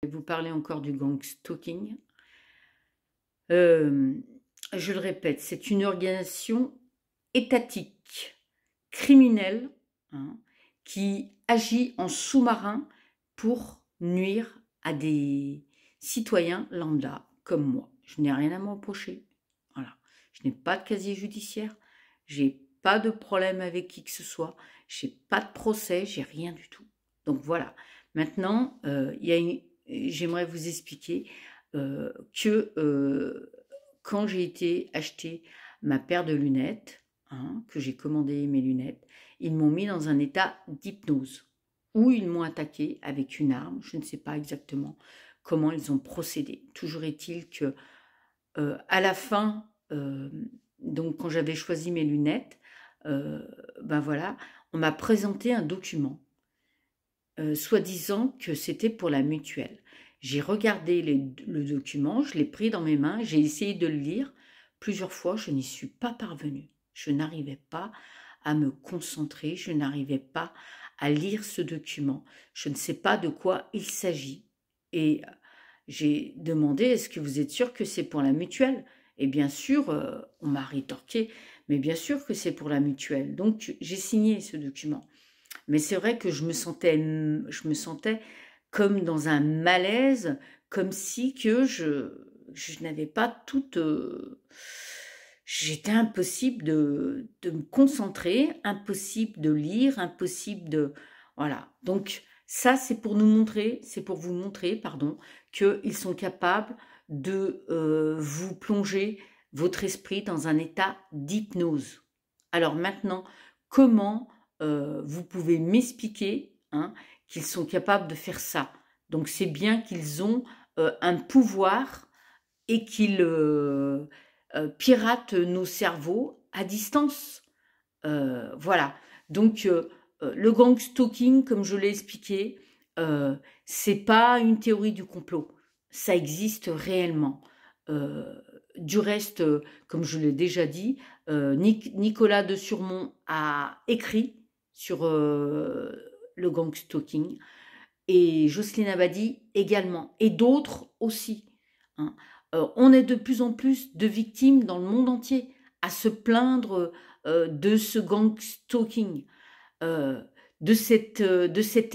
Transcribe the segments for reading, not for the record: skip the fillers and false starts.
Je vais vous parler encore du gang stalking. Je le répète, c'est une organisation étatique, criminelle, hein, qui agit en sous-marin pour nuire à des citoyens lambda comme moi. Je n'ai rien à me reprocher. Voilà. Je n'ai pas de casier judiciaire, j'ai pas de problème avec qui que ce soit, j'ai pas de procès, j'ai rien du tout. Donc voilà. Maintenant, j'aimerais vous expliquer que quand j'ai été acheter ma paire de lunettes, hein, que j'ai commandé mes lunettes, ils m'ont mis dans un état d'hypnose, où ils m'ont attaqué avec une arme, je ne sais pas exactement comment ils ont procédé. Toujours est-il que à la fin, donc quand j'avais choisi mes lunettes, ben voilà, on m'a présenté un document, soi-disant que c'était pour la mutuelle. J'ai regardé le document, je l'ai pris dans mes mains, j'ai essayé de le lire. Plusieurs fois, je n'y suis pas parvenue. Je n'arrivais pas à me concentrer, je n'arrivais pas à lire ce document. Je ne sais pas de quoi il s'agit. Et j'ai demandé, est-ce que vous êtes sûr que c'est pour la mutuelle? Et bien sûr, on m'a rétorqué, mais bien sûr que c'est pour la mutuelle. Donc, j'ai signé ce document. Mais c'est vrai que je me sentais comme dans un malaise, comme si que je n'avais pas toute... j'étais impossible de me concentrer, impossible de lire, impossible de... Voilà. Donc ça, c'est pour nous montrer, c'est pour vous montrer, pardon, qu'ils sont capables de vous plonger votre esprit dans un état d'hypnose. Alors maintenant, comment vous pouvez m'expliquer, hein, qu'ils sont capables de faire ça? Donc c'est bien qu'ils ont un pouvoir et qu'ils piratent nos cerveaux à distance. Voilà. Donc le gang stalking, comme je l'ai expliqué, c'est pas une théorie du complot. Ça existe réellement. Du reste, comme je l'ai déjà dit, Nicolas de Surmont a écrit sur le gang stalking et Jocelyne Abadi également, et d'autres aussi, hein. On est de plus en plus de victimes dans le monde entier à se plaindre de ce gang stalking, euh, de cet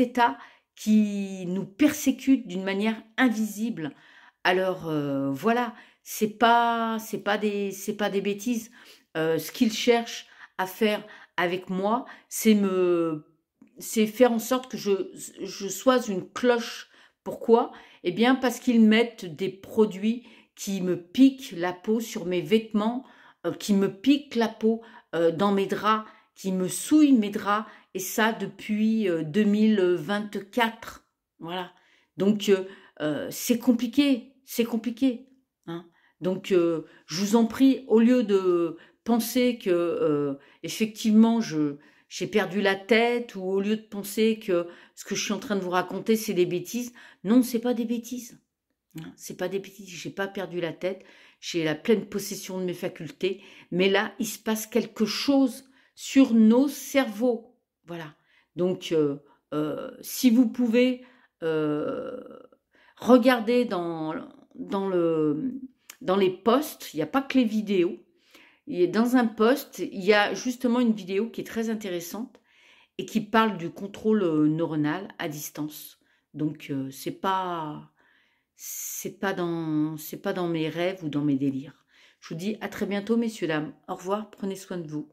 état qui nous persécute d'une manière invisible. Alors voilà, c'est pas des bêtises. Ce qu'ils cherchent à faire avec moi, c'est faire en sorte que je sois une cloche. Pourquoi? Eh bien parce qu'ils mettent des produits qui me piquent la peau sur mes vêtements, qui me piquent la peau dans mes draps, qui me souillent mes draps, et ça depuis 2024. Voilà. Donc c'est compliqué, c'est compliqué, hein. Donc je vous en prie, au lieu de penser que effectivement j'ai perdu la tête, ou au lieu de penser que ce que je suis en train de vous raconter c'est des bêtises, non, c'est pas des bêtises, hein, c'est pas des bêtises, j'ai pas perdu la tête, j'ai la pleine possession de mes facultés, mais là il se passe quelque chose sur nos cerveaux, voilà. Donc si vous pouvez euh, regarder dans les posts, il n'y a pas que les vidéos. Dans un post, il y a justement une vidéo qui est très intéressante et qui parle du contrôle neuronal à distance. Donc c'est pas dans mes rêves ou dans mes délires. Je vous dis à très bientôt, messieurs dames. Au revoir, prenez soin de vous.